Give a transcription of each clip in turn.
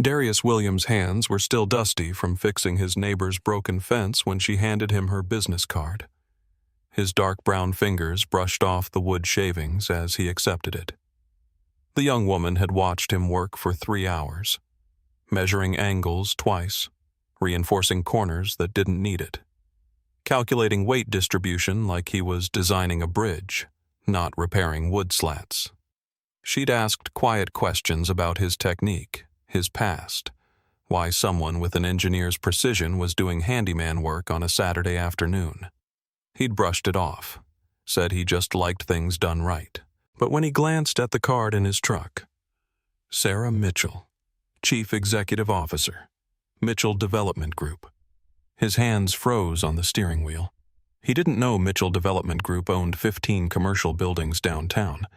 Darius Williams' hands were still dusty from fixing his neighbor's broken fence when she handed him her business card. His dark brown fingers brushed off the wood shavings as he accepted it. The young woman had watched him work for 3 hours, measuring angles twice, reinforcing corners that didn't need it, calculating weight distribution like he was designing a bridge, not repairing wood slats. She'd asked quiet questions about his technique, his past, why someone with an engineer's precision was doing handyman work on a Saturday afternoon. He'd brushed it off, said he just liked things done right. But when he glanced at the card in his truck, Sarah Mitchell, Chief Executive Officer, Mitchell Development Group, his hands froze on the steering wheel. He didn't know Mitchell Development Group owned 15 commercial buildings downtown.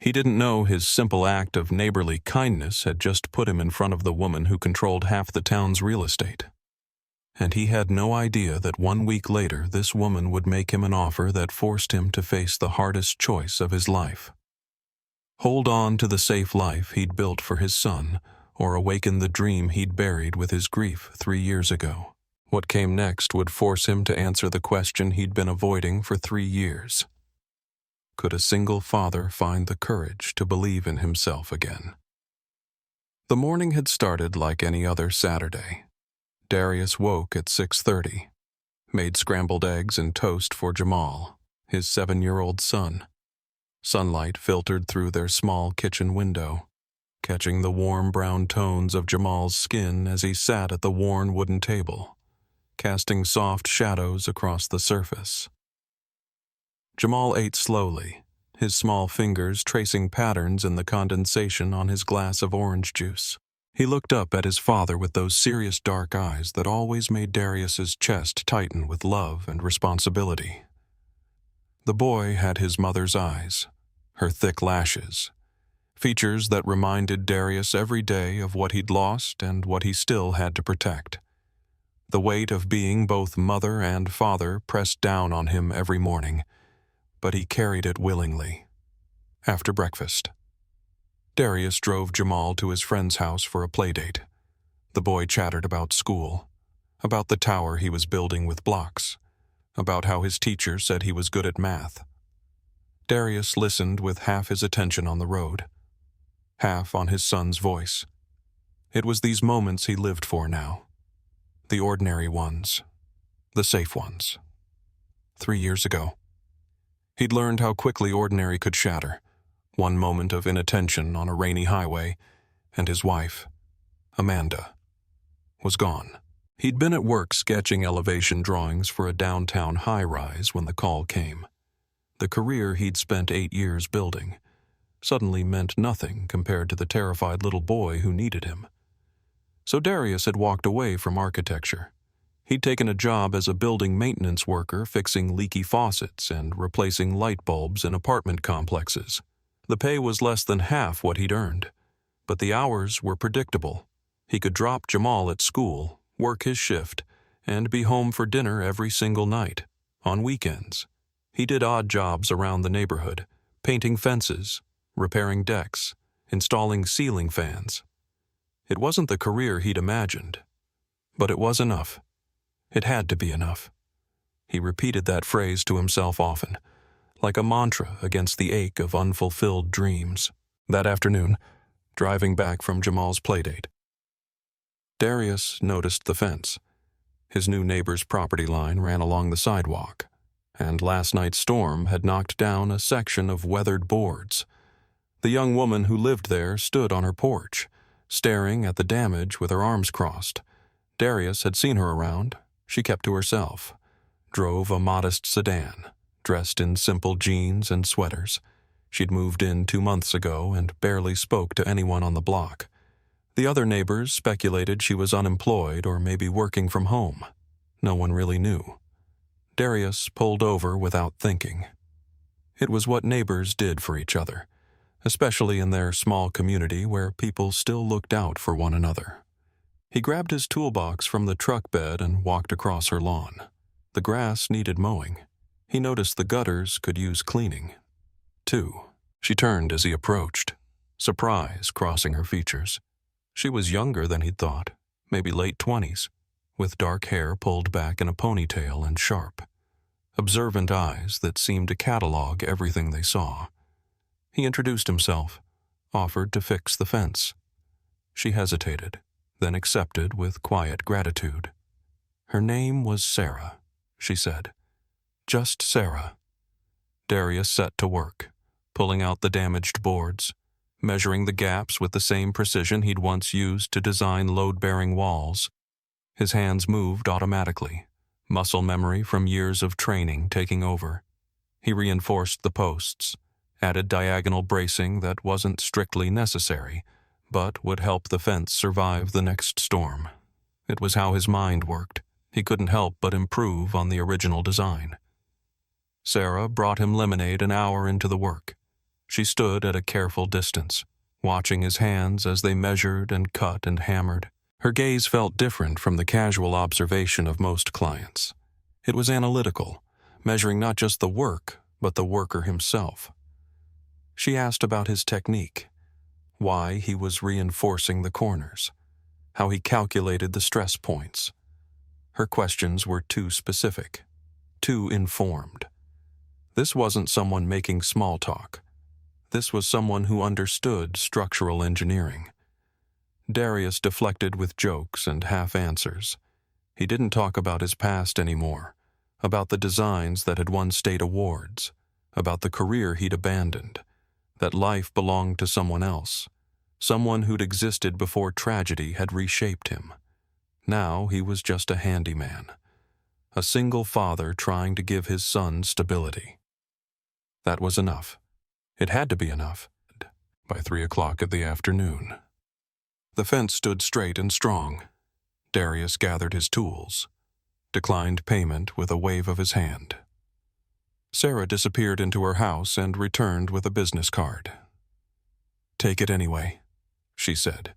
He didn't know his simple act of neighborly kindness had just put him in front of the woman who controlled half the town's real estate. And he had no idea that 1 week later this woman would make him an offer that forced him to face the hardest choice of his life. Hold on to the safe life he'd built for his son, or awaken the dream he'd buried with his grief 3 years ago. What came next would force him to answer the question he'd been avoiding for 3 years. Could a single father find the courage to believe in himself again? The morning had started like any other Saturday. Darius woke at 6:30, made scrambled eggs and toast for Jamal, his 7-year-old son. Sunlight filtered through their small kitchen window, catching the warm brown tones of Jamal's skin as he sat at the worn wooden table, casting soft shadows across the surface. Jamal ate slowly, his small fingers tracing patterns in the condensation on his glass of orange juice. He looked up at his father with those serious dark eyes that always made Darius's chest tighten with love and responsibility. The boy had his mother's eyes, her thick lashes, features that reminded Darius every day of what he'd lost and what he still had to protect. The weight of being both mother and father pressed down on him every morning, but he carried it willingly. After breakfast, Darius drove Jamal to his friend's house for a playdate. The boy chattered about school, about the tower he was building with blocks, about how his teacher said he was good at math. Darius listened with half his attention on the road, half on his son's voice. It was these moments he lived for now. The ordinary ones, the safe ones. 3 years ago, he'd learned how quickly ordinary could shatter. One moment of inattention on a rainy highway, and his wife, Amanda, was gone. He'd been at work sketching elevation drawings for a downtown high-rise when the call came. The career he'd spent 8 years building suddenly meant nothing compared to the terrified little boy who needed him. So Darius had walked away from architecture. He'd taken a job as a building maintenance worker fixing leaky faucets and replacing light bulbs in apartment complexes. The pay was less than half what he'd earned, but the hours were predictable. He could drop Jamal at school, work his shift, and be home for dinner every single night. On weekends, he did odd jobs around the neighborhood, painting fences, repairing decks, installing ceiling fans. It wasn't the career he'd imagined, but it was enough. It had to be enough. He repeated that phrase to himself often, like a mantra against the ache of unfulfilled dreams. That afternoon, driving back from Jamal's playdate, Darius noticed the fence. His new neighbor's property line ran along the sidewalk, and last night's storm had knocked down a section of weathered boards. The young woman who lived there stood on her porch, staring at the damage with her arms crossed. Darius had seen her around. She kept to herself, drove a modest sedan, dressed in simple jeans and sweaters. She'd moved in 2 months ago and barely spoke to anyone on the block. The other neighbors speculated she was unemployed or maybe working from home. No one really knew. Darius pulled over without thinking. It was what neighbors did for each other, especially in their small community where people still looked out for one another. He grabbed his toolbox from the truck bed and walked across her lawn. The grass needed mowing. He noticed the gutters could use cleaning, too. She turned as he approached, surprise crossing her features. She was younger than he'd thought, maybe late 20s, with dark hair pulled back in a ponytail and sharp, observant eyes that seemed to catalog everything they saw. He introduced himself, offered to fix the fence. She hesitated, then accepted with quiet gratitude. Her name was Sarah, she said. Just Sarah. Darius set to work, pulling out the damaged boards, measuring the gaps with the same precision he'd once used to design load-bearing walls. His hands moved automatically, muscle memory from years of training taking over. He reinforced the posts, added diagonal bracing that wasn't strictly necessary, but would help the fence survive the next storm. It was how his mind worked. He couldn't help but improve on the original design. Sarah brought him lemonade an hour into the work. She stood at a careful distance, watching his hands as they measured and cut and hammered. Her gaze felt different from the casual observation of most clients. It was analytical, measuring not just the work, but the worker himself. She asked about his technique, why he was reinforcing the corners, how he calculated the stress points. Her questions were too specific, too informed. This wasn't someone making small talk. This was someone who understood structural engineering. Darius deflected with jokes and half-answers. He didn't talk about his past anymore, about the designs that had won state awards, about the career he'd abandoned, that life belonged to someone else, someone who'd existed before tragedy had reshaped him. Now he was just a handyman, a single father trying to give his son stability. That was enough. It had to be enough. By 3 o'clock in the afternoon. The fence stood straight and strong. Darius gathered his tools, declined payment with a wave of his hand. Sarah disappeared into her house and returned with a business card. "Take it anyway," she said,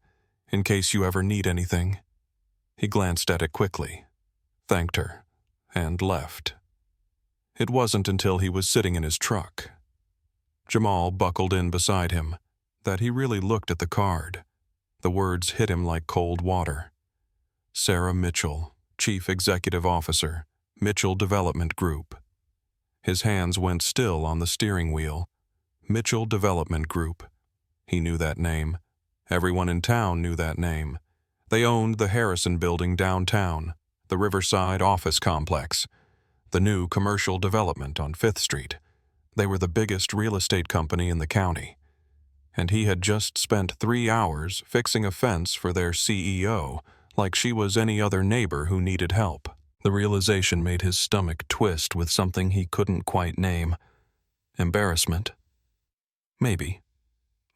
"in case you ever need anything." He glanced at it quickly, thanked her, and left. It wasn't until he was sitting in his truck, Jamal buckled in beside him, that he really looked at the card. The words hit him like cold water. Sarah Mitchell, Chief Executive Officer, Mitchell Development Group. His hands went still on the steering wheel. Mitchell Development Group. He knew that name. Everyone in town knew that name. They owned the Harrison Building downtown, the Riverside office complex, the new commercial development on 5th Street. They were the biggest real estate company in the county. And he had just spent 3 hours fixing a fence for their CEO, like she was any other neighbor who needed help. The realization made his stomach twist with something he couldn't quite name. Embarrassment? Maybe.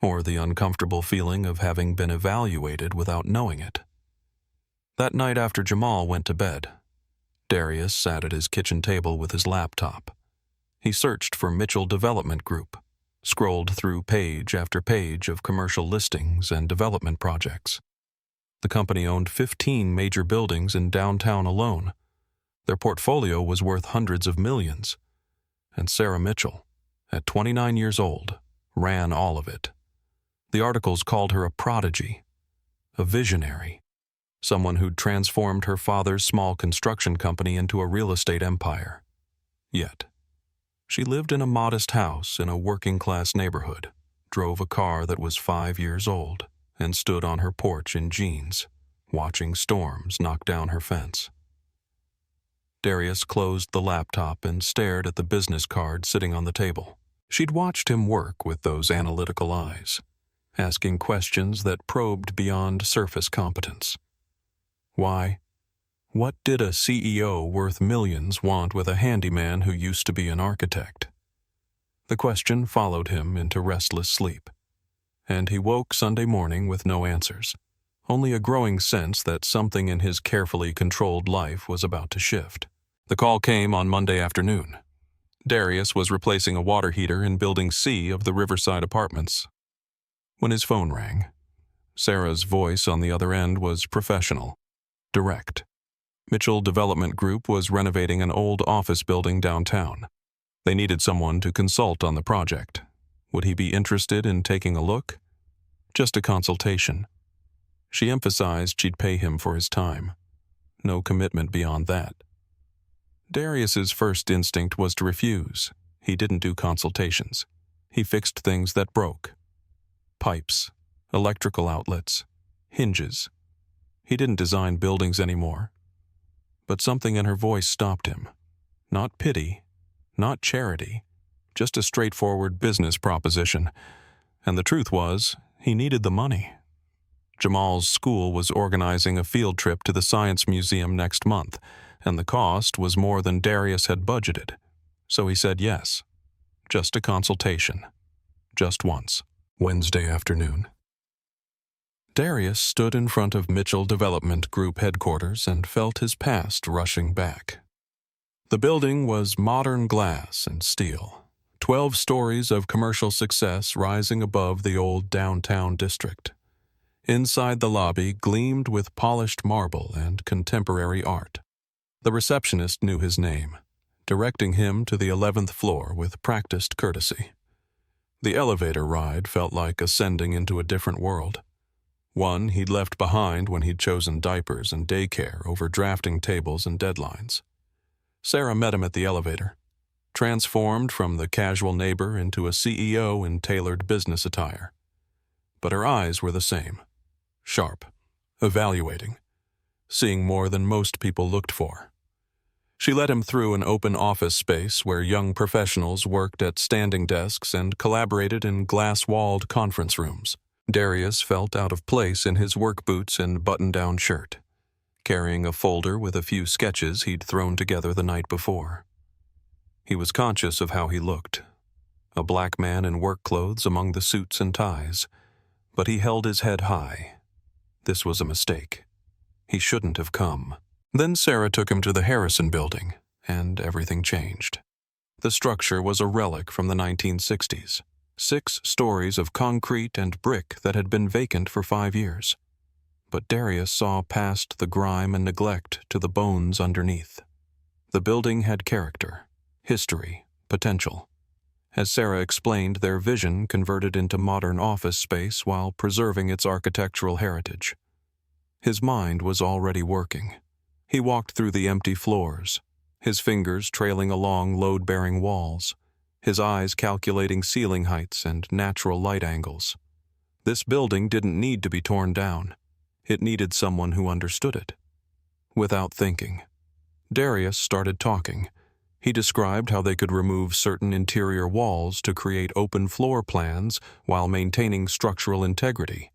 Or the uncomfortable feeling of having been evaluated without knowing it. That night after Jamal went to bed, Darius sat at his kitchen table with his laptop. He searched for Mitchell Development Group, scrolled through page after page of commercial listings and development projects. The company owned 15 major buildings in downtown alone. Their portfolio was worth hundreds of millions. And Sarah Mitchell, at 29 years old, ran all of it. The articles called her a prodigy, a visionary, someone who'd transformed her father's small construction company into a real estate empire. Yet, she lived in a modest house in a working-class neighborhood, drove a car that was 5 years old, and stood on her porch in jeans, watching storms knock down her fence. Darius closed the laptop and stared at the business card sitting on the table. She'd watched him work with those analytical eyes, asking questions that probed beyond surface competence. Why? What did a CEO worth millions want with a handyman who used to be an architect? The question followed him into restless sleep, and he woke Sunday morning with no answers, only a growing sense that something in his carefully controlled life was about to shift. The call came on Monday afternoon. Darius was replacing a water heater in Building C of the Riverside Apartments. When his phone rang, Sarah's voice on the other end was professional, direct. Mitchell Development Group was renovating an old office building downtown. They needed someone to consult on the project. Would he be interested in taking a look? Just a consultation. She emphasized she'd pay him for his time. No commitment beyond that. Darius's first instinct was to refuse. He didn't do consultations. He fixed things that broke. Pipes, electrical outlets, hinges. He didn't design buildings anymore. But something in her voice stopped him. Not pity, not charity, just a straightforward business proposition. And the truth was, he needed the money. Jamal's school was organizing a field trip to the Science Museum next month, and the cost was more than Darius had budgeted. So he said yes. Just a consultation. Just once. Wednesday afternoon. Darius stood in front of Mitchell Development Group headquarters and felt his past rushing back. The building was modern glass and steel, 12 stories of commercial success rising above the old downtown district. Inside the lobby gleamed with polished marble and contemporary art. The receptionist knew his name, directing him to the 11th floor with practiced courtesy. The elevator ride felt like ascending into a different world. One he'd left behind when he'd chosen diapers and daycare over drafting tables and deadlines. Sarah met him at the elevator, transformed from the casual neighbor into a CEO in tailored business attire. But her eyes were the same, sharp, evaluating, seeing more than most people looked for. She led him through an open office space where young professionals worked at standing desks and collaborated in glass-walled conference rooms. Darius felt out of place in his work boots and button-down shirt, carrying a folder with a few sketches he'd thrown together the night before. He was conscious of how he looked, a black man in work clothes among the suits and ties, but he held his head high. This was a mistake. He shouldn't have come. Then Sarah took him to the Harrison building, and everything changed. The structure was a relic from the 1960s. 6 stories of concrete and brick that had been vacant for 5 years. But Darius saw past the grime and neglect to the bones underneath. The building had character, history, potential. As Sarah explained, their vision converted into modern office space while preserving its architectural heritage. His mind was already working. He walked through the empty floors, his fingers trailing along load-bearing walls, his eyes calculating ceiling heights and natural light angles. This building didn't need to be torn down. It needed someone who understood it. Without thinking, Darius started talking. He described how they could remove certain interior walls to create open floor plans while maintaining structural integrity.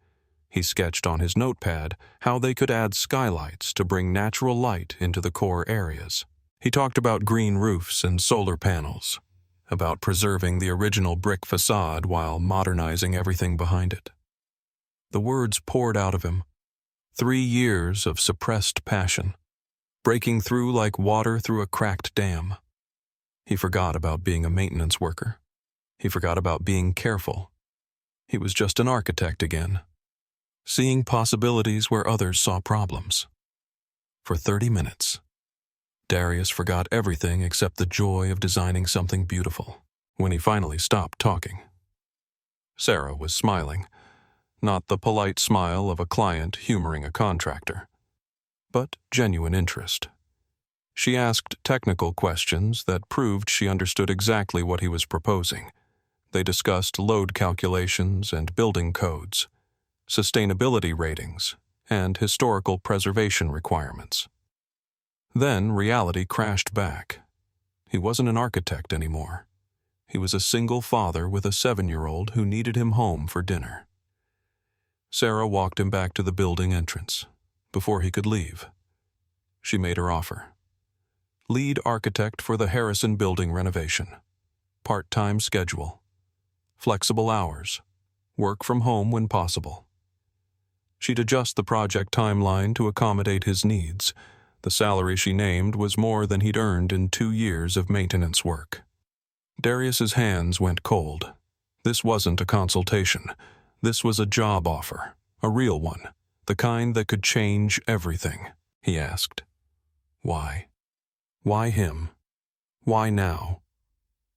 He sketched on his notepad how they could add skylights to bring natural light into the core areas. He talked about green roofs and solar panels, about preserving the original brick facade while modernizing everything behind it. The words poured out of him. 3 years of suppressed passion, breaking through like water through a cracked dam. He forgot about being a maintenance worker. He forgot about being careful. He was just an architect again, seeing possibilities where others saw problems. For 30 minutes, Darius forgot everything except the joy of designing something beautiful. When he finally stopped talking, Sarah was smiling, not the polite smile of a client humoring a contractor, but genuine interest. She asked technical questions that proved she understood exactly what he was proposing. They discussed load calculations and building codes, sustainability ratings, and historical preservation requirements. Then reality crashed back. He wasn't an architect anymore. He was a single father with a 7-year-old who needed him home for dinner. Sarah walked him back to the building entrance. Before he could leave, she made her offer. Lead architect for the Harrison building renovation. Part-time schedule. Flexible hours. Work from home when possible. She'd adjust the project timeline to accommodate his needs. The salary she named was more than he'd earned in 2 years of maintenance work. Darius's hands went cold. This wasn't a consultation. This was a job offer, a real one, the kind that could change everything. He asked. Why? Why him? Why now?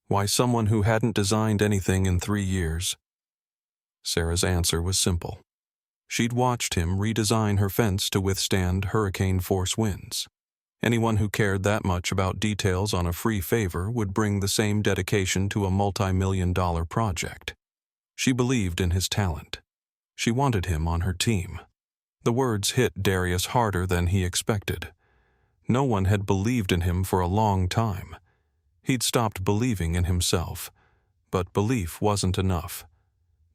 Why someone who hadn't designed anything in 3 years? Sarah's answer was simple. She'd watched him redesign her fence to withstand hurricane-force winds. Anyone who cared that much about details on a free favor would bring the same dedication to a multi-million-dollar project. She believed in his talent. She wanted him on her team. The words hit Darius harder than he expected. No one had believed in him for a long time. He'd stopped believing in himself, but belief wasn't enough.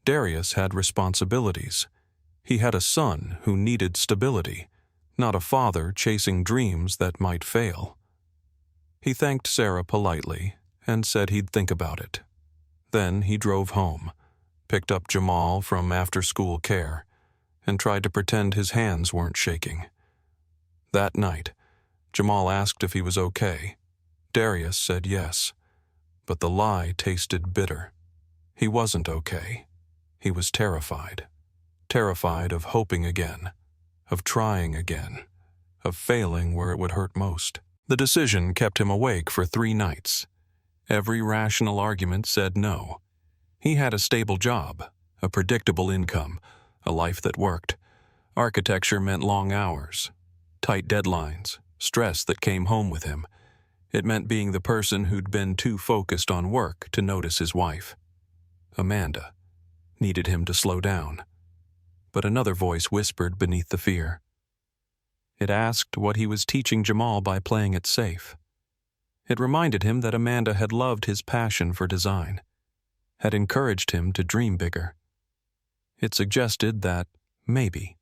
Darius had responsibilities. He had a son who needed stability, not a father chasing dreams that might fail. He thanked Sarah politely and said he'd think about it. Then he drove home, picked up Jamal from after-school care, and tried to pretend his hands weren't shaking. That night, Jamal asked if he was okay. Darius said yes, but the lie tasted bitter. He wasn't okay. He was terrified. Terrified of hoping again, of trying again, of failing where it would hurt most. The decision kept him awake for 3 nights. Every rational argument said no. He had a stable job, a predictable income, a life that worked. Architecture meant long hours, tight deadlines, stress that came home with him. It meant being the person who'd been too focused on work to notice his wife. Amanda needed him to slow down. But another voice whispered beneath the fear. It asked what he was teaching Jamal by playing it safe. It reminded him that Amanda had loved his passion for design, had encouraged him to dream bigger. It suggested that maybe,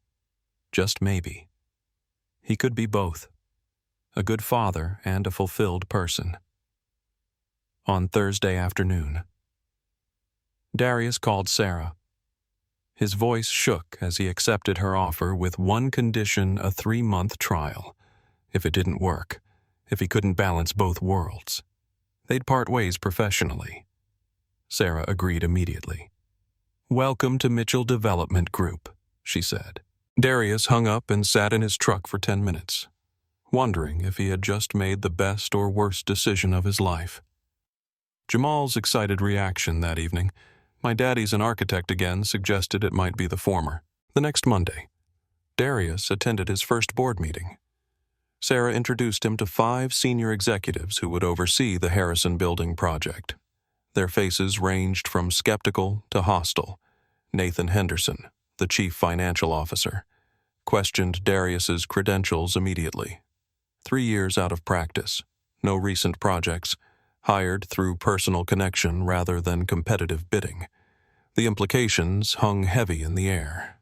just maybe, he could be both, a good father and a fulfilled person. On Thursday afternoon, Darius called Sarah. His voice shook as he accepted her offer with one condition: a 3-month trial. If it didn't work, if he couldn't balance both worlds, they'd part ways professionally. Sarah agreed immediately. "Welcome to Mitchell Development Group," she said. Darius hung up and sat in his truck for 10 minutes, wondering if he had just made the best or worst decision of his life. Jamal's excited reaction that evening, "My daddy's an architect again," suggested it might be the former. The next Monday, Darius attended his first board meeting. Sarah introduced him to 5 senior executives who would oversee the Harrison Building project. Their faces ranged from skeptical to hostile. Nathan Henderson, the chief financial officer, questioned Darius's credentials immediately. 3 years out of practice, no recent projects, hired through personal connection rather than competitive bidding. The implications hung heavy in the air.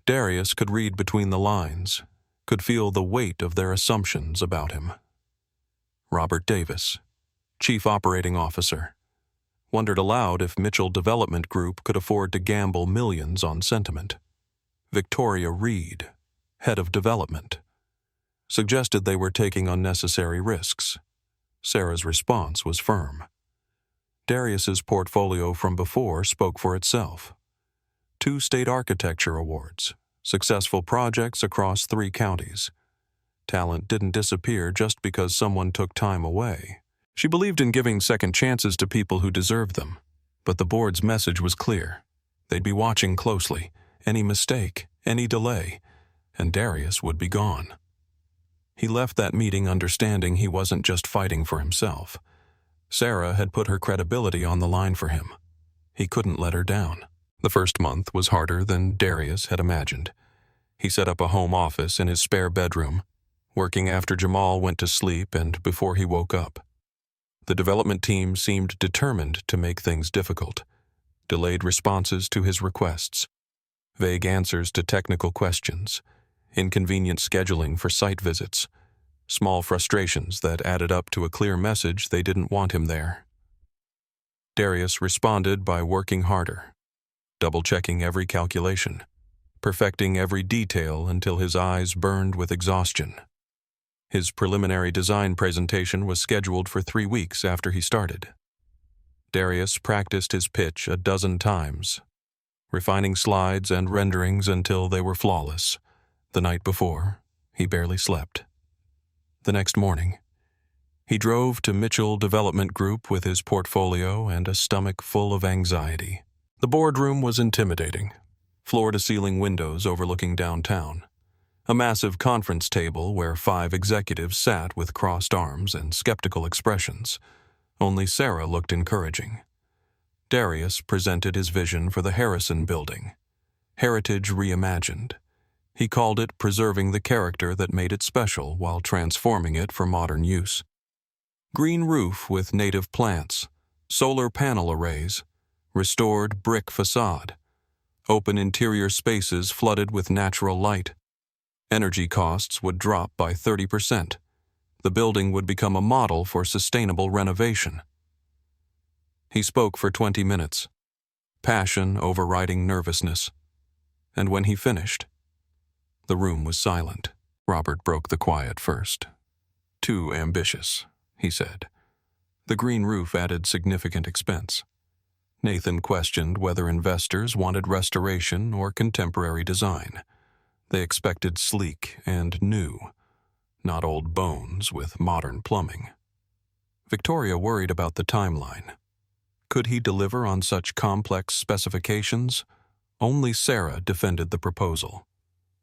Darius could read between the lines, could feel the weight of their assumptions about him. Robert Davis, chief operating officer, wondered aloud if Mitchell Development Group could afford to gamble millions on sentiment. Victoria Reed, head of development, suggested they were taking unnecessary risks. Sarah's response was firm. Darius's portfolio from before spoke for itself. 2 state architecture awards, successful projects across 3 counties. Talent didn't disappear just because someone took time away. She believed in giving second chances to people who deserved them, but the board's message was clear. They'd be watching closely. Any mistake, any delay, and Darius would be gone. He left that meeting understanding he wasn't just fighting for himself. Sarah had put her credibility on the line for him. He couldn't let her down. The first month was harder than Darius had imagined. He set up a home office in his spare bedroom, working after Jamal went to sleep and before he woke up. The development team seemed determined to make things difficult. Delayed responses to his requests, vague answers to technical questions, inconvenient scheduling for site visits, small frustrations that added up to a clear message they didn't want him there. Darius responded by working harder, double-checking every calculation, perfecting every detail until his eyes burned with exhaustion. His preliminary design presentation was scheduled for 3 weeks after he started. Darius practiced his pitch a dozen times, refining slides and renderings until they were flawless. The night before, he barely slept. The next morning, he drove to Mitchell Development Group with his portfolio and a stomach full of anxiety. The boardroom was intimidating. floor-to-ceiling windows overlooking downtown, a massive conference table where 5 executives sat with crossed arms and skeptical expressions. Only Sarah looked encouraging. Darius presented his vision for the Harrison Building, Heritage Reimagined. He called it preserving the character that made it special while transforming it for modern use. Green roof with native plants, solar panel arrays, restored brick facade, open interior spaces flooded with natural light. Energy costs would drop by 30%. The building would become a model for sustainable renovation. He spoke for 20 minutes, passion overriding nervousness. And when he finished, the room was silent. Robert broke the quiet first. "Too ambitious," he said. The green roof added significant expense. Nathan questioned whether investors wanted restoration or contemporary design. They expected sleek and new, not old bones with modern plumbing. Victoria worried about the timeline. Could he deliver on such complex specifications? Only Sarah defended the proposal,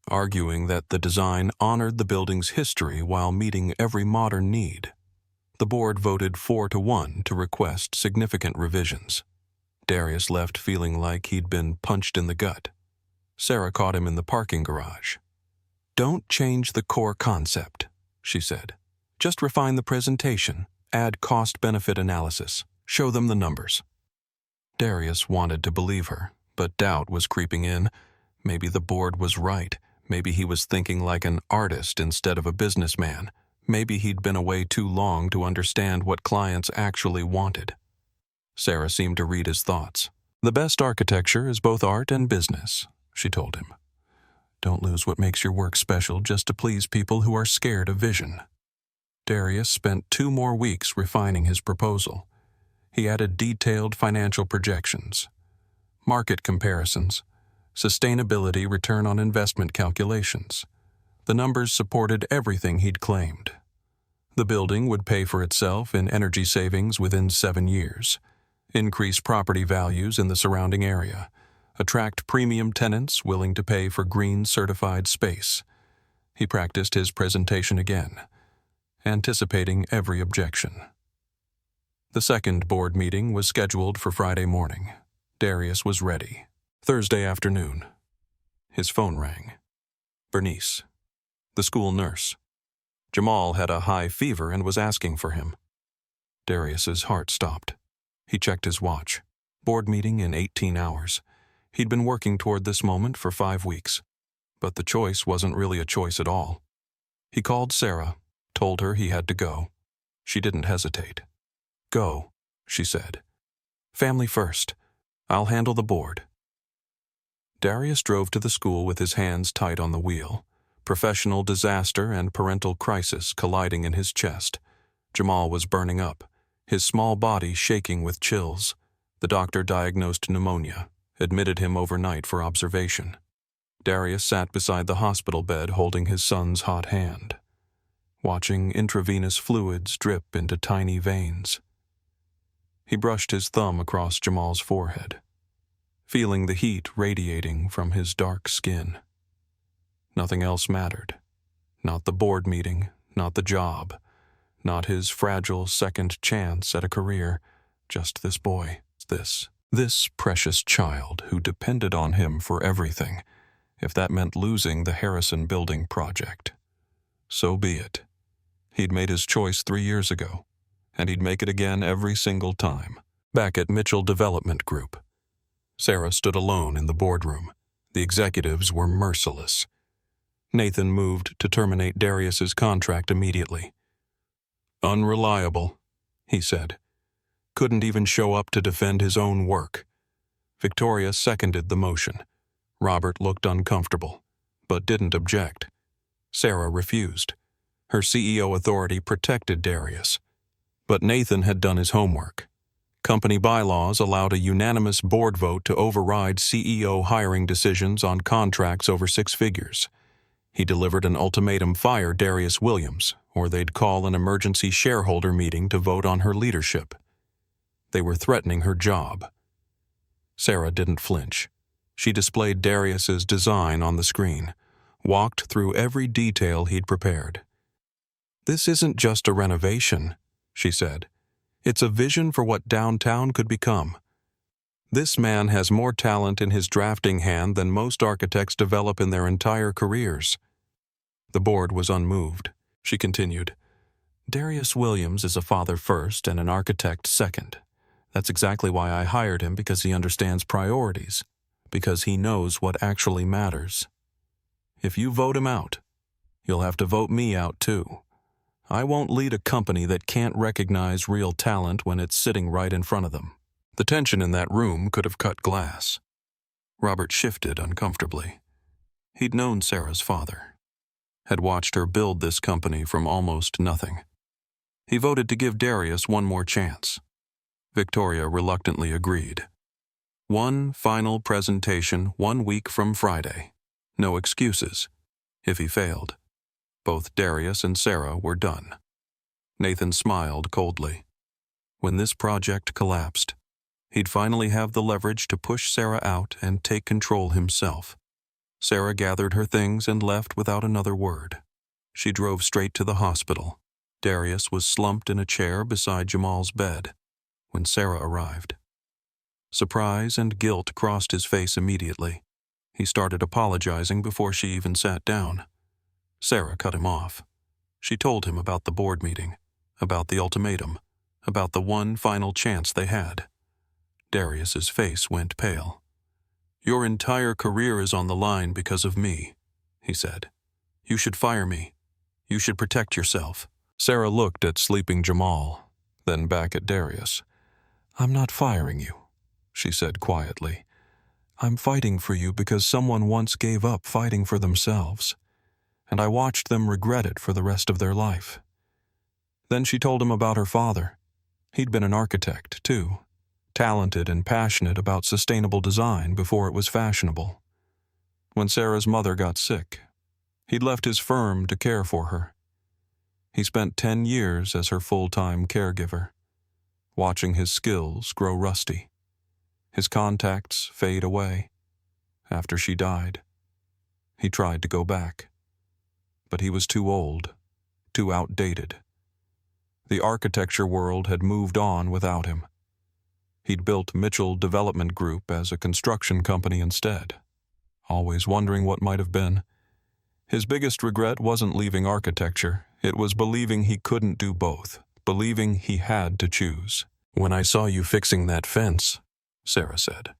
arguing that the design honored the building's history while meeting every modern need. The board voted 4-1 to request significant revisions. Darius left feeling like he'd been punched in the gut. Sarah caught him in the parking garage. "Don't change the core concept," she said. "Just refine the presentation, add cost-benefit analysis, show them the numbers." Darius wanted to believe her, but doubt was creeping in. Maybe the board was right. Maybe he was thinking like an artist instead of a businessman. Maybe he'd been away too long to understand what clients actually wanted. Sarah seemed to read his thoughts. "The best architecture is both art and business," she told him. "Don't lose what makes your work special just to please people who are scared of vision." Darius spent 2 more weeks refining his proposal. He added detailed financial projections, market comparisons, sustainability return on investment calculations. The numbers supported everything he'd claimed. The building would pay for itself in energy savings within 7 years, increase property values in the surrounding area, attract premium tenants willing to pay for green-certified space. He practiced his presentation again, anticipating every objection. The second board meeting was scheduled for Friday morning. Darius was ready. Thursday afternoon. His phone rang. Bernice, the school nurse. Jamal had a high fever and was asking for him. Darius's heart stopped. He checked his watch. Board meeting in 18 hours. He'd been working toward this moment for 5 weeks. But the choice wasn't really a choice at all. He called Sarah, told her he had to go. She didn't hesitate. "Go," she said. "Family first. I'll handle the board." Darius drove to the school with his hands tight on the wheel, professional disaster and parental crisis colliding in his chest. Jamal was burning up, his small body shaking with chills. The doctor diagnosed pneumonia, admitted him overnight for observation. Darius sat beside the hospital bed holding his son's hot hand, watching intravenous fluids drip into tiny veins. He brushed his thumb across Jamal's forehead, feeling the heat radiating from his dark skin. Nothing else mattered. Not the board meeting, not the job, not his fragile second chance at a career. Just this boy, this precious child who depended on him for everything, if that meant losing the Harrison Building project. So be it. He'd made his choice 3 years ago, and he'd make it again every single time. Back at Mitchell Development Group, Sarah stood alone in the boardroom. The executives were merciless. Nathan moved to terminate Darius's contract immediately. "Unreliable," he said. Couldn't even show up to defend his own work. Victoria seconded the motion. Robert looked uncomfortable, but didn't object. Sarah refused. Her CEO authority protected Darius. But Nathan had done his homework. Company bylaws allowed a unanimous board vote to override CEO hiring decisions on contracts over 6 figures. He delivered an ultimatum: fire Darius Williams, or they'd call an emergency shareholder meeting to vote on her leadership. They were threatening her job. Sarah didn't flinch. She displayed Darius's design on the screen, walked through every detail he'd prepared. "This isn't just a renovation," she said. "It's a vision for what downtown could become. This man has more talent in his drafting hand than most architects develop in their entire careers." The board was unmoved. She continued, "Darius Williams is a father first and an architect second. That's exactly why I hired him, because he understands priorities, because he knows what actually matters. If you vote him out, you'll have to vote me out too. I won't lead a company that can't recognize real talent when it's sitting right in front of them." The tension in that room could have cut glass. Robert shifted uncomfortably. He'd known Sarah's father, had watched her build this company from almost nothing. He voted to give Darius one more chance. Victoria reluctantly agreed. One final presentation 1 week from Friday. No excuses. If he failed, both Darius and Sarah were done. Nathan smiled coldly. When this project collapsed, he'd finally have the leverage to push Sarah out and take control himself. Sarah gathered her things and left without another word. She drove straight to the hospital. Darius was slumped in a chair beside Jamal's bed when Sarah arrived. Surprise and guilt crossed his face immediately. He started apologizing before she even sat down. Sarah cut him off. She told him about the board meeting, about the ultimatum, about the one final chance they had. Darius's face went pale. "Your entire career is on the line because of me," he said. "You should fire me. You should protect yourself." Sarah looked at sleeping Jamal, then back at Darius. "I'm not firing you," she said quietly. "I'm fighting for you because someone once gave up fighting for themselves, and I watched them regret it for the rest of their life." Then she told him about her father. He'd been an architect, too, talented and passionate about sustainable design before it was fashionable. When Sarah's mother got sick, he'd left his firm to care for her. He spent 10 years as her full-time caregiver, watching his skills grow rusty, his contacts fade away. After she died, he tried to go back, but he was too old, too outdated. The architecture world had moved on without him. He'd built Mitchell Development Group as a construction company instead, always wondering what might have been. His biggest regret wasn't leaving architecture. It was believing he couldn't do both, believing he had to choose. "When I saw you fixing that fence," Sarah said,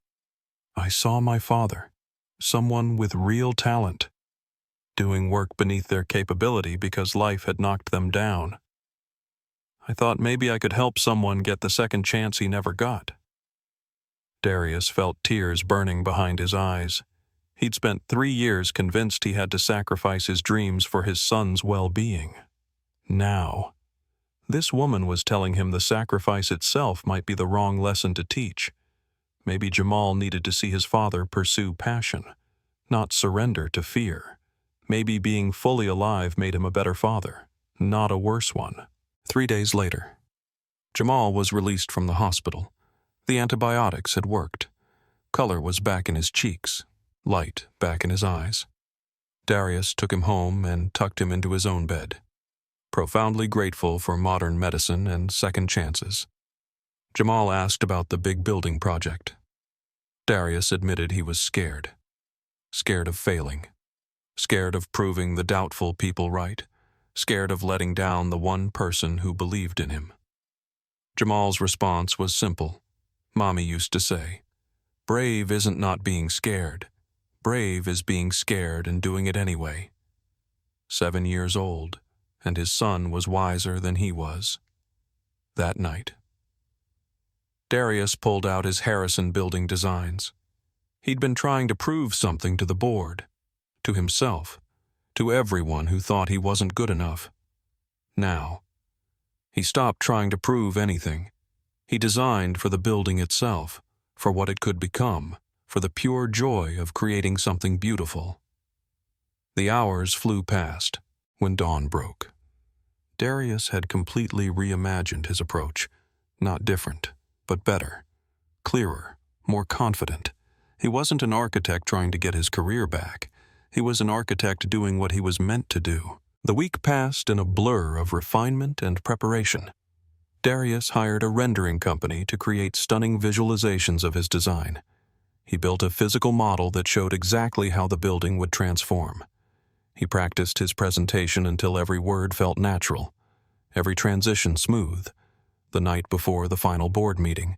"I saw my father, someone with real talent, doing work beneath their capability because life had knocked them down. I thought maybe I could help someone get the second chance he never got." Darius felt tears burning behind his eyes. He'd spent 3 years convinced he had to sacrifice his dreams for his son's well-being. Now, this woman was telling him the sacrifice itself might be the wrong lesson to teach. Maybe Jamal needed to see his father pursue passion, not surrender to fear. Maybe being fully alive made him a better father, not a worse one. 3 days later, Jamal was released from the hospital. The antibiotics had worked. Color was back in his cheeks, light back in his eyes. Darius took him home and tucked him into his own bed, profoundly grateful for modern medicine and second chances. Jamal asked about the big building project. Darius admitted he was scared. Scared of failing. Scared of proving the doubtful people right. Scared of letting down the one person who believed in him. Jamal's response was simple. Mommy used to say, "Brave isn't not being scared. Brave is being scared and doing it anyway." 7 years old, and his son was wiser than he was. That night, Darius pulled out his Harrison building designs. He'd been trying to prove something to the board, to himself, to everyone who thought he wasn't good enough. Now, he stopped trying to prove anything. He designed for the building itself, for what it could become, for the pure joy of creating something beautiful. The hours flew past when dawn broke. Darius had completely reimagined his approach, not different, but better, clearer, more confident, He wasn't an architect trying to get his career back. He was an architect doing what he was meant to do. The week passed in a blur of refinement and preparation. Darius hired a rendering company to create stunning visualizations of his design. He built a physical model that showed exactly how the building would transform. He practiced his presentation until every word felt natural, every transition smooth. The night before the final board meeting,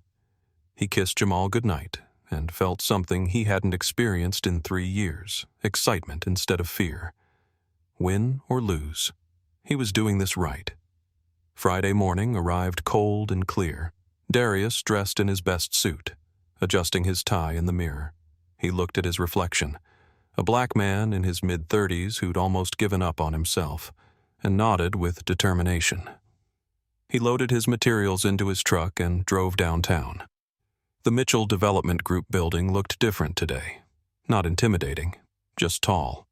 he kissed Jamal goodnight and felt something he hadn't experienced in 3 years, excitement instead of fear. Win or lose, he was doing this right. Friday morning arrived cold and clear. Darius dressed in his best suit, adjusting his tie in the mirror. He looked at his reflection, a black man in his mid-30s who'd almost given up on himself, and nodded with determination. He loaded his materials into his truck and drove downtown. The Mitchell Development Group building looked different today. Not intimidating, just tall.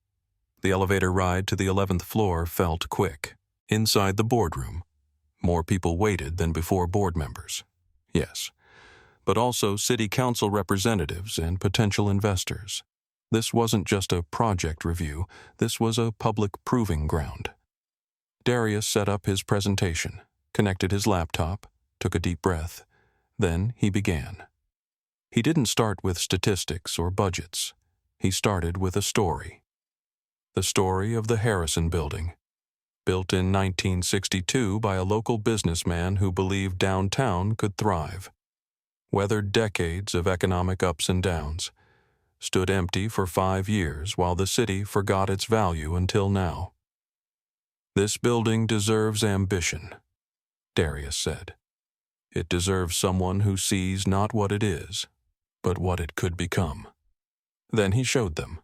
The elevator ride to the 11th floor felt quick. Inside the boardroom, more people waited than before board members. Yes, but also city council representatives and potential investors. This wasn't just a project review, this was a public proving ground. Darius set up his presentation, connected his laptop, took a deep breath. Then he began. He didn't start with statistics or budgets. He started with a story. The story of the Harrison Building, built in 1962 by a local businessman who believed downtown could thrive. Weathered decades of economic ups and downs, stood empty for 5 years while the city forgot its value until now. This building deserves ambition, Darius said. It deserves someone who sees not what it is, but what it could become. Then he showed them.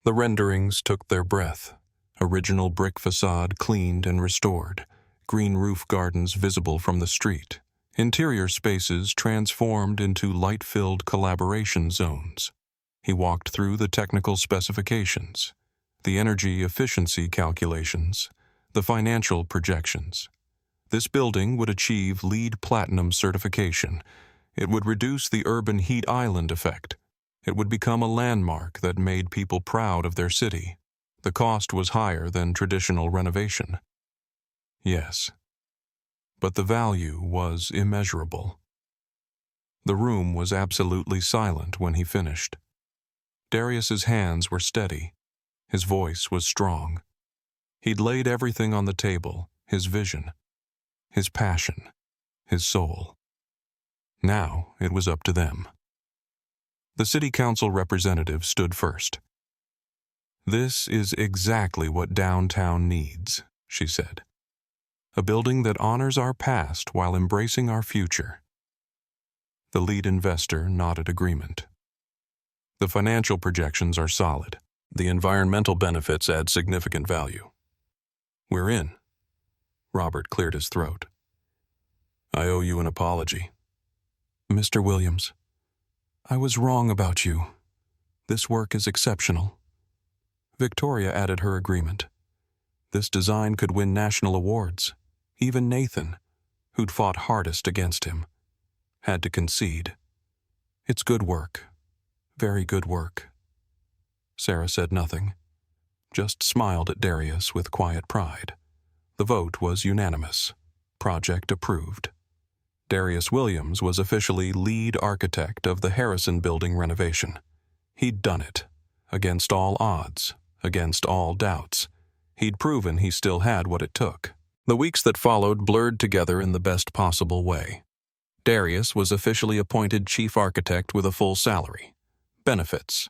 The renderings took their breath. Original brick facade cleaned and restored, green roof gardens visible from the street, interior spaces transformed into light-filled collaboration zones. He walked through the technical specifications, the energy efficiency calculations, the financial projections. This building would achieve LEED Platinum certification. It would reduce the urban heat island effect. It would become a landmark that made people proud of their city. The cost was higher than traditional renovation. Yes, but the value was immeasurable. The room was absolutely silent when he finished. Darius's hands were steady. His voice was strong. He'd laid everything on the table, his vision, his passion, his soul. Now it was up to them. The city council representative stood first. "This is exactly what downtown needs," she said. "A building that honors our past while embracing our future." The lead investor nodded agreement. "The financial projections are solid. The environmental benefits add significant value." "We're in." Robert cleared his throat. "I owe you an apology." "Mr. Williams, I was wrong about you. This work is exceptional." Victoria added her agreement. This design could win national awards. Even Nathan, who'd fought hardest against him, had to concede. "It's good work. Very good work." Sarah said nothing, just smiled at Darius with quiet pride. The vote was unanimous. Project approved. Darius Williams was officially lead architect of the Harrison Building renovation. He'd done it, against all odds, against all doubts. He'd proven he still had what it took. The weeks that followed blurred together in the best possible way. Darius was officially appointed chief architect with a full salary, benefits,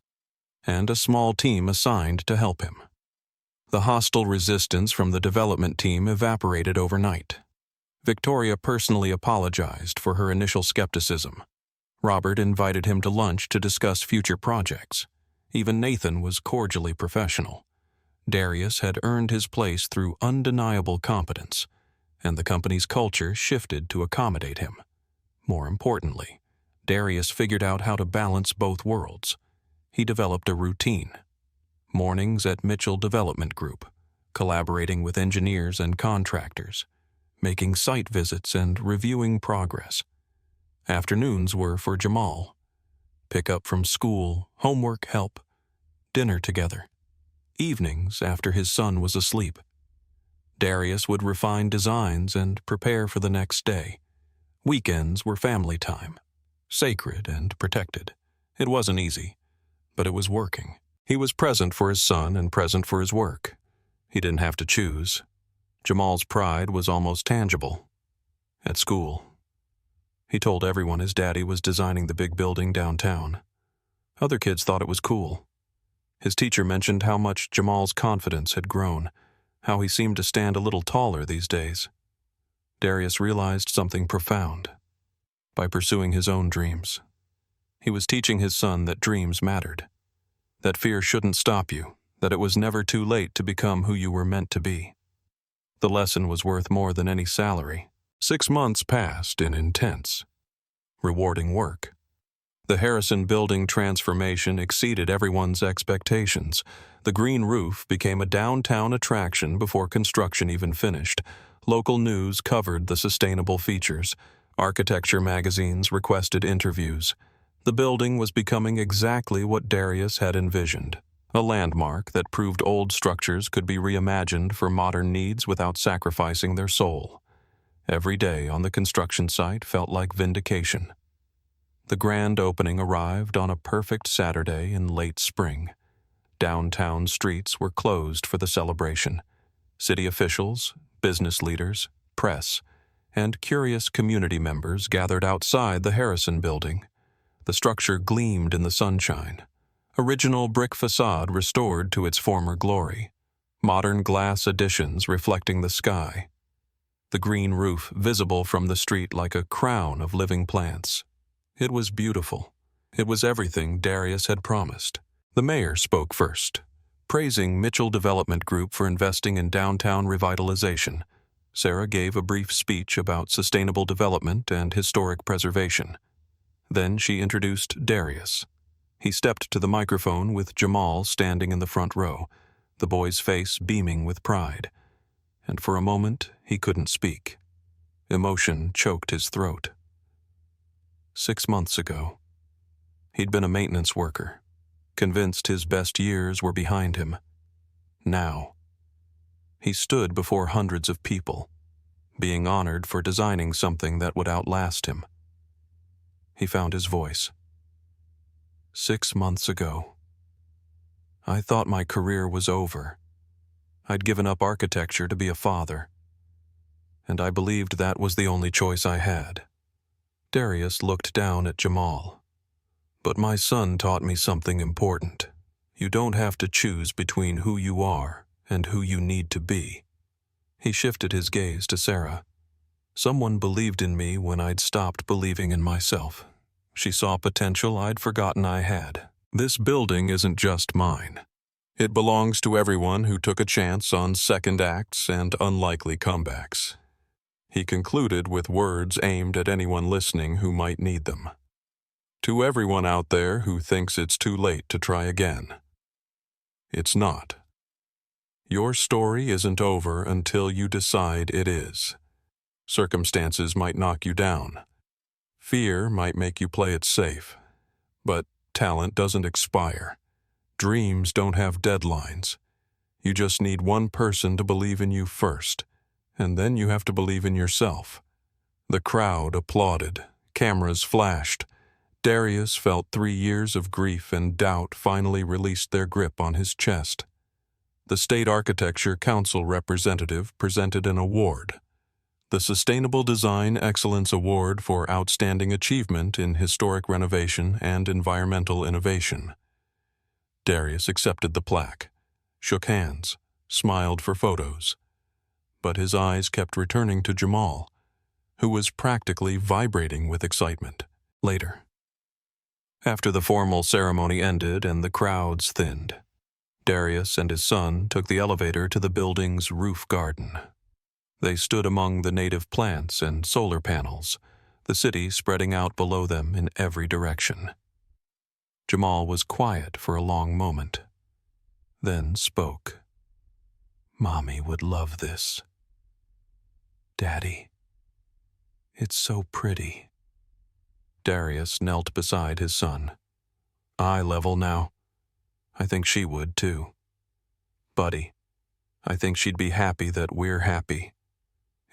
and a small team assigned to help him. The hostile resistance from the development team evaporated overnight. Victoria personally apologized for her initial skepticism. Robert invited him to lunch to discuss future projects. Even Nathan was cordially professional. Darius had earned his place through undeniable competence, and the company's culture shifted to accommodate him. More importantly, Darius figured out how to balance both worlds. He developed a routine. Mornings at Mitchell Development Group, collaborating with engineers and contractors, making site visits and reviewing progress. Afternoons were for Jamal, Pick up from school, homework help, dinner together. Evenings after his son was asleep. Darius would refine designs and prepare for the next day. Weekends were family time, sacred and protected. It wasn't easy, but it was working. He was present for his son and present for his work. He didn't have to choose. Jamal's pride was almost tangible. At school, he told everyone his daddy was designing the big building downtown. Other kids thought it was cool. His teacher mentioned how much Jamal's confidence had grown, how he seemed to stand a little taller these days. Darius realized something profound. By pursuing his own dreams, he was teaching his son that dreams mattered, that fear shouldn't stop you, that it was never too late to become who you were meant to be. The lesson was worth more than any salary. 6 months passed in intense, rewarding work. The Harrison building transformation exceeded everyone's expectations. The green roof became a downtown attraction before construction even finished. Local news covered the sustainable features. Architecture magazines requested interviews. The building was becoming exactly what Darius had envisioned, a landmark that proved old structures could be reimagined for modern needs without sacrificing their soul. Every day on the construction site felt like vindication. The grand opening arrived on a perfect Saturday in late spring. Downtown streets were closed for the celebration. City officials, business leaders, press, and curious community members gathered outside the Harrison building. The structure gleamed in the sunshine. Original brick facade restored to its former glory. Modern glass additions reflecting the sky. The green roof visible from the street like a crown of living plants. It was beautiful. It was everything Darius had promised. The mayor spoke first, praising Mitchell Development Group for investing in downtown revitalization. Sarah gave a brief speech about sustainable development and historic preservation. Then she introduced Darius. He stepped to the microphone with Jamal standing in the front row, the boy's face beaming with pride. And for a moment, he couldn't speak. Emotion choked his throat. 6 months ago, he'd been a maintenance worker, convinced his best years were behind him. Now, he stood before hundreds of people, being honored for designing something that would outlast him. He found his voice. 6 months ago, I thought my career was over. I'd given up architecture to be a father, and I believed that was the only choice I had. Darius looked down at Jamal. But my son taught me something important. You don't have to choose between who you are and who you need to be. He shifted his gaze to Sarah. Someone believed in me when I'd stopped believing in myself. She saw potential I'd forgotten I had. This building isn't just mine. It belongs to everyone who took a chance on second acts and unlikely comebacks. He concluded with words aimed at anyone listening who might need them. To everyone out there who thinks it's too late to try again. It's not. Your story isn't over until you decide it is. Circumstances might knock you down. Fear might make you play it safe. But talent doesn't expire. Dreams don't have deadlines. You just need one person to believe in you first. And then you have to believe in yourself. The crowd applauded. Cameras flashed. Darius felt 3 years of grief and doubt finally released their grip on his chest. The State Architecture Council representative presented an award. The Sustainable Design Excellence Award for Outstanding Achievement in Historic Renovation and Environmental Innovation. Darius accepted the plaque, shook hands, smiled for photos. But his eyes kept returning to Jamal, who was practically vibrating with excitement. Later, after the formal ceremony ended and the crowds thinned, Darius and his son took the elevator to the building's roof garden. They stood among the native plants and solar panels, the city spreading out below them in every direction. Jamal was quiet for a long moment, then spoke. "Mommy would love this. Daddy, it's so pretty." Darius knelt beside his son. eye level now. I think she would, too. Buddy, I think she'd be happy that we're happy.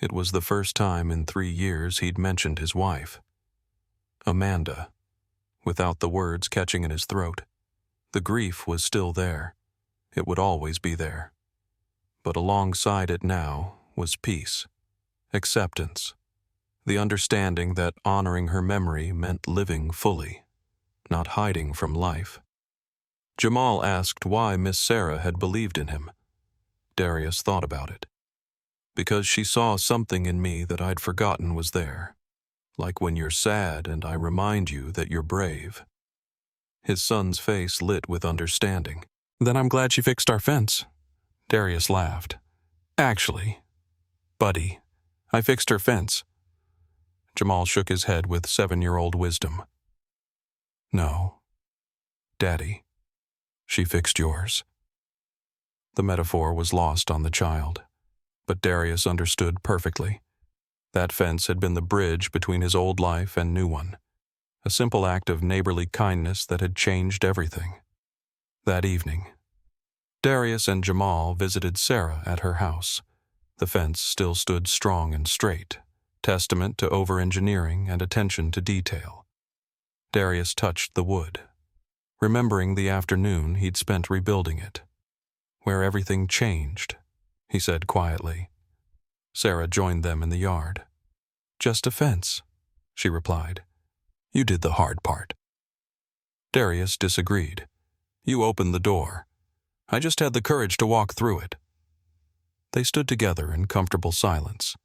It was the first time in 3 years he'd mentioned his wife. Amanda, without the words catching in his throat. The grief was still there. It would always be there. But alongside it now was peace, acceptance, the understanding that honoring her memory meant living fully, not hiding from life. Jamal asked why Miss Sarah had believed in him. Darius thought about it. Because she saw something in me that I'd forgotten was there. Like when you're sad and I remind you that you're brave. His son's face lit with understanding. Then I'm glad she fixed our fence. Darius laughed. Actually, buddy, I fixed her fence. Jamal shook his head with 7-year-old wisdom. No, Daddy, she fixed yours. The metaphor was lost on the child, but Darius understood perfectly. That fence had been the bridge between his old life and new one, a simple act of neighborly kindness that had changed everything. That evening, Darius and Jamal visited Sarah at her house. The fence still stood strong and straight, testament to over-engineering and attention to detail. Darius touched the wood, remembering the afternoon he'd spent rebuilding it. Where everything changed, he said quietly. Sarah joined them in the yard. Just a fence, she replied. You did the hard part. Darius disagreed. You opened the door. I just had the courage to walk through it. They stood together in comfortable silence,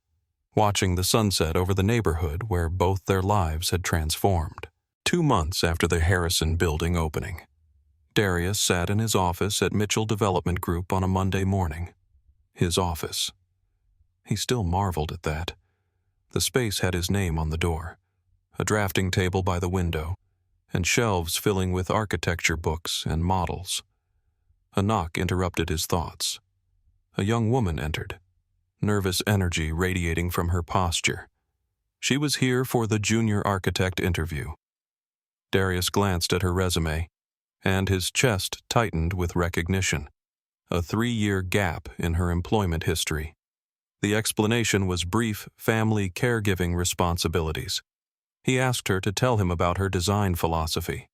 watching the sunset over the neighborhood where both their lives had transformed. 2 months after the Harrison building opening, Darius sat in his office at Mitchell Development Group on a Monday morning. His office. He still marveled at that. The space had his name on the door, a drafting table by the window, and shelves filling with architecture books and models. A knock interrupted his thoughts. A young woman entered, nervous energy radiating from her posture. She was here for the junior architect interview. Darius glanced at her resume, and his chest tightened with recognition. A 3-year gap in her employment history. The explanation was brief family caregiving responsibilities. He asked her to tell him about her design philosophy.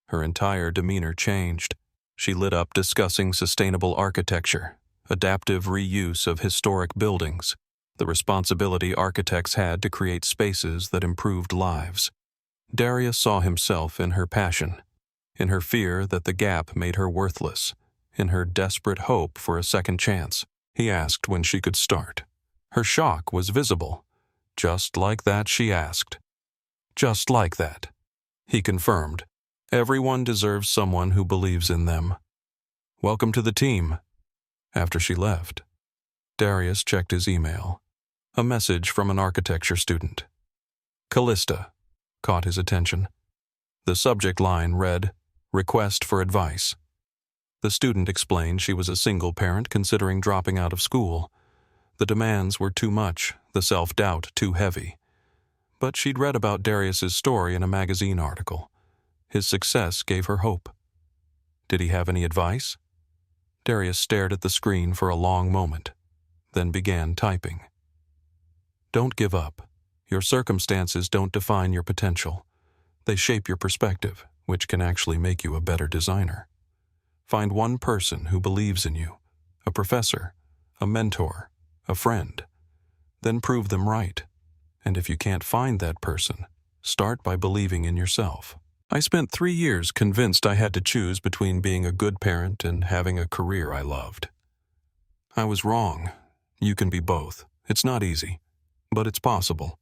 Her entire demeanor changed. She lit up discussing sustainable architecture, adaptive reuse of historic buildings, the responsibility architects had to create spaces that improved lives. Darius saw himself in her passion, in her fear that the gap made her worthless, in her desperate hope for a second chance. He asked when she could start. Her shock was visible. Just like that, she asked. Just like that. He confirmed. Everyone deserves someone who believes in them. Welcome to the team. After she left, Darius checked his email. A message from an architecture student. Callista caught his attention. The subject line read, Request for advice. The student explained she was a single parent considering dropping out of school. The demands were too much, the self-doubt too heavy. But she'd read about Darius's story in a magazine article. His success gave her hope. Did he have any advice? Darius stared at the screen for a long moment, then began typing. Don't give up. Your circumstances don't define your potential. They shape your perspective, which can actually make you a better designer. Find one person who believes in you, a professor, a mentor, a friend. Then prove them right. And if you can't find that person, start by believing in yourself. I spent 3 years convinced I had to choose between being a good parent and having a career I loved. I was wrong. You can be both. It's not easy, but it's possible.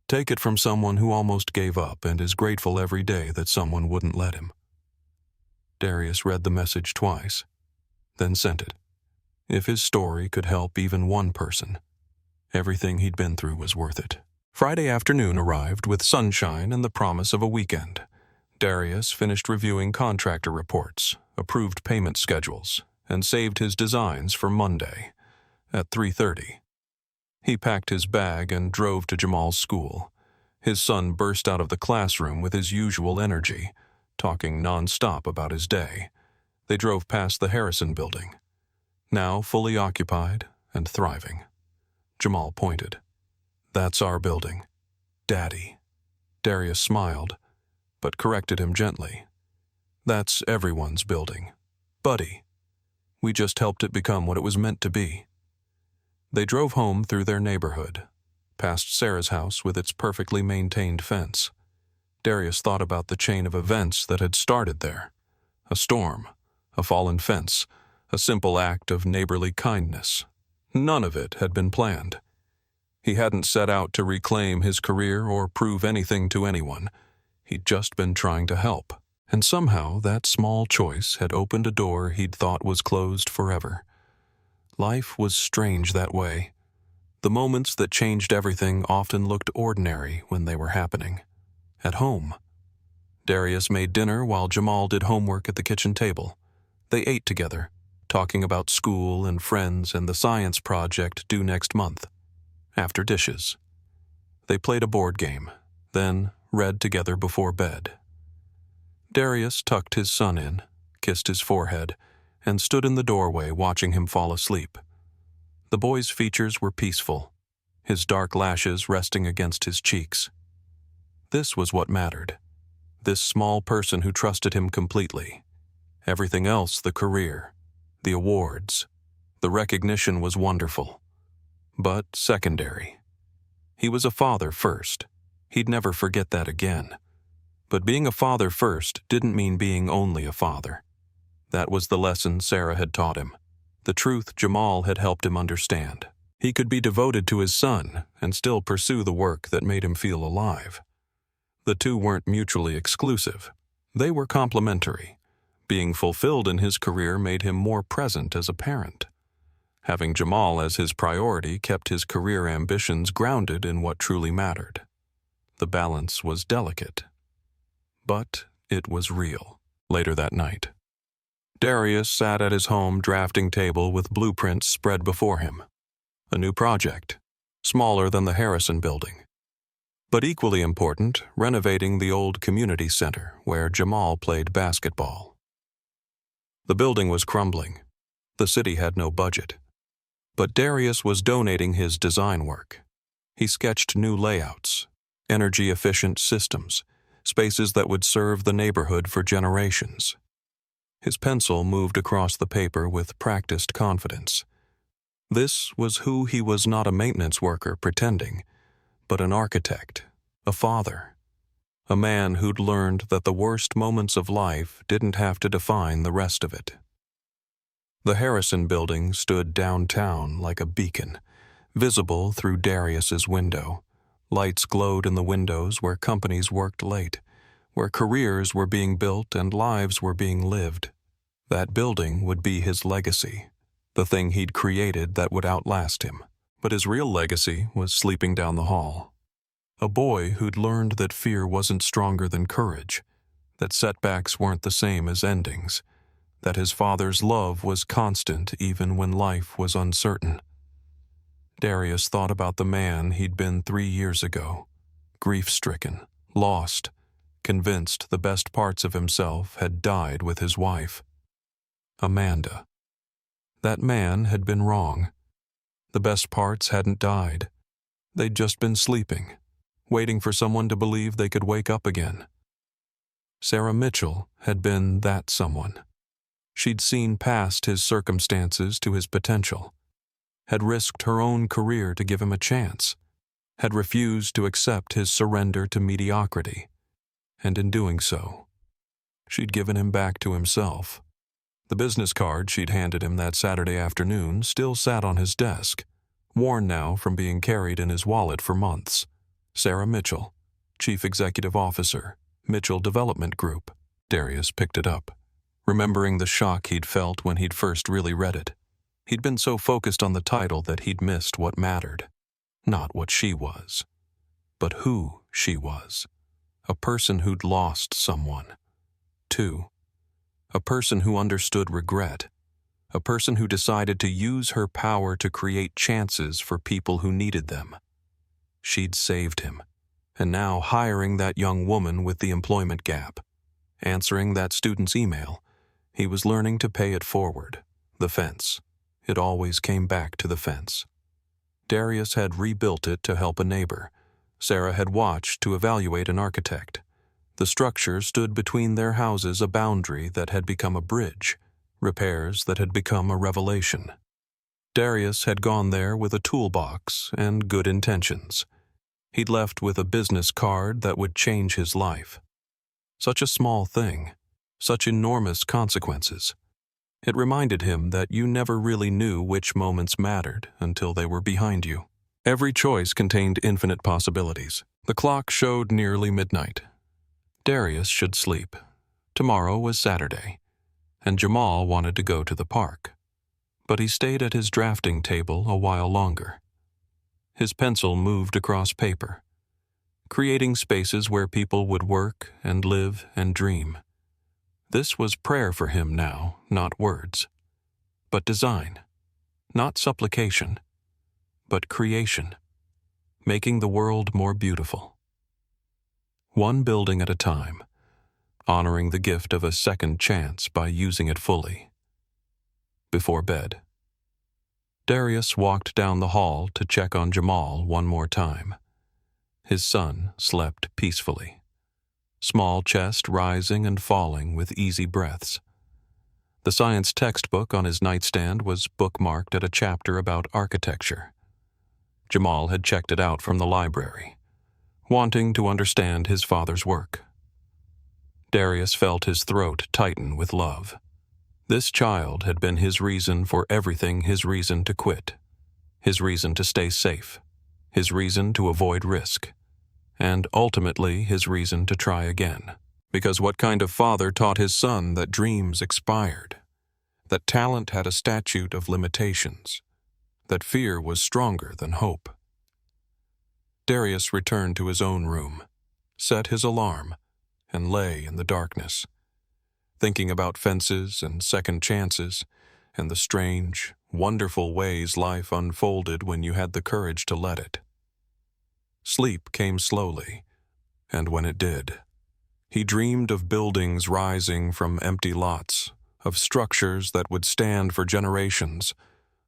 Take it from someone who almost gave up and is grateful every day that someone wouldn't let him. Darius read the message twice, then sent it. If his story could help even one person, everything he'd been through was worth it. Friday afternoon arrived with sunshine and the promise of a weekend. Darius finished reviewing contractor reports, approved payment schedules, and saved his designs for Monday at 3:30. He packed his bag and drove to Jamal's school. His son burst out of the classroom with his usual energy, talking non-stop about his day. They drove past the Harrison building, now fully occupied and thriving. Jamal pointed. "That's our building. Daddy." Darius smiled, but corrected him gently. "That's everyone's building. Buddy. We just helped it become what it was meant to be." They drove home through their neighborhood, past Sarah's house with its perfectly maintained fence. Darius thought about the chain of events that had started there. A storm, a fallen fence, a simple act of neighborly kindness. None of it had been planned. He hadn't set out to reclaim his career or prove anything to anyone. He'd just been trying to help. And somehow that small choice had opened a door he'd thought was closed forever. Life was strange that way. The moments that changed everything often looked ordinary when they were happening. At home. Darius made dinner while Jamal did homework at the kitchen table. They ate together, talking about school and friends and the science project due next month. After dishes. They played a board game, then read together before bed. Darius tucked his son in, kissed his forehead, and stood in the doorway watching him fall asleep. The boy's features were peaceful, his dark lashes resting against his cheeks. This was what mattered. This small person who trusted him completely. Everything else, the career, the awards, the recognition was wonderful, but secondary. He was a father first. He'd never forget that again. But being a father first didn't mean being only a father. That was the lesson Sarah had taught him, the truth Jamal had helped him understand. He could be devoted to his son and still pursue the work that made him feel alive. The two weren't mutually exclusive. They were complementary. Being fulfilled in his career made him more present as a parent. Having Jamal as his priority kept his career ambitions grounded in what truly mattered. The balance was delicate, but it was real. Later that night, Darius sat at his home drafting table with blueprints spread before him. A new project, smaller than the Harrison building. But equally important, renovating the old community center where Jamal played basketball. The building was crumbling. The city had no budget. But Darius was donating his design work. He sketched new layouts, energy-efficient systems, spaces that would serve the neighborhood for generations. His pencil moved across the paper with practiced confidence. This was who he was, not a maintenance worker pretending, but an architect, a father, a man who'd learned that the worst moments of life didn't have to define the rest of it. The Harrison building stood downtown like a beacon, visible through Darius's window. Lights glowed in the windows where companies worked late, where careers were being built and lives were being lived. That building would be his legacy, the thing he'd created that would outlast him. But his real legacy was sleeping down the hall. A boy who'd learned that fear wasn't stronger than courage, that setbacks weren't the same as endings, that his father's love was constant even when life was uncertain. Darius thought about the man he'd been 3 years ago, grief-stricken, lost, convinced the best parts of himself had died with his wife. Amanda. That man had been wrong. The best parts hadn't died. They'd just been sleeping, waiting for someone to believe they could wake up again. Sarah Mitchell had been that someone. She'd seen past his circumstances to his potential, had risked her own career to give him a chance, had refused to accept his surrender to mediocrity, and in doing so, she'd given him back to himself. The business card she'd handed him that Saturday afternoon still sat on his desk, worn now from being carried in his wallet for months. Sarah Mitchell, Chief Executive Officer, Mitchell Development Group. Darius picked it up, remembering the shock he'd felt when he'd first really read it. He'd been so focused on the title that he'd missed what mattered. Not what she was, but who she was. A person who'd lost someone. 2. A person who understood regret. A person who decided to use her power to create chances for people who needed them. She'd saved him, and now hiring that young woman with the employment gap. answering that student's email. He was learning to pay it forward. The fence. It always came back to the fence. Darius had rebuilt it to help a neighbor. Sarah had watched to evaluate an architect. The structure stood between their houses, a boundary that had become a bridge, repairs that had become a revelation. Darius had gone there with a toolbox and good intentions. He'd left with a business card that would change his life. Such a small thing, such enormous consequences. It reminded him that you never really knew which moments mattered until they were behind you. Every choice contained infinite possibilities. The clock showed nearly midnight. Darius should sleep. Tomorrow was Saturday, and Jamal wanted to go to the park. But he stayed at his drafting table a while longer. His pencil moved across paper, creating spaces where people would work and live and dream. This was prayer for him now, not words, but design, not supplication, but creation, making the world more beautiful. One building at a time, honoring the gift of a second chance by using it fully. Before bed, Darius walked down the hall to check on Jamal one more time. His son slept peacefully, small chest rising and falling with easy breaths. The science textbook on his nightstand was bookmarked at a chapter about architecture. Jamal had checked it out from the library, wanting to understand his father's work. Darius felt his throat tighten with love. This child had been his reason for everything, his reason to quit, his reason to stay safe, his reason to avoid risk, and ultimately his reason to try again. Because what kind of father taught his son that dreams expired, that talent had a statute of limitations, that fear was stronger than hope? Darius returned to his own room, set his alarm, and lay in the darkness, thinking about fences and second chances and the strange, wonderful ways life unfolded when you had the courage to let it. Sleep came slowly, and when it did, he dreamed of buildings rising from empty lots, of structures that would stand for generations,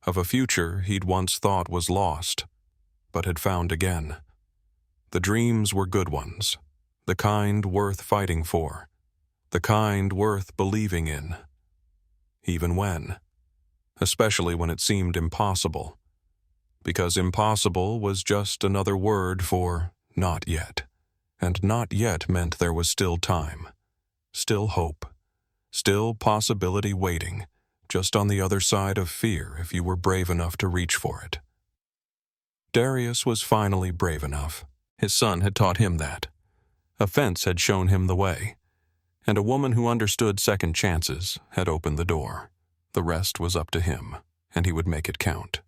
of a future he'd once thought was lost, but had found again. The dreams were good ones, the kind worth fighting for, the kind worth believing in. Especially when it seemed impossible, because impossible was just another word for not yet, and not yet meant there was still time, still hope, still possibility waiting, just on the other side of fear if you were brave enough to reach for it. Darius was finally brave enough. His son had taught him that. A fence had shown him the way, and a woman who understood second chances had opened the door. The rest was up to him, and he would make it count.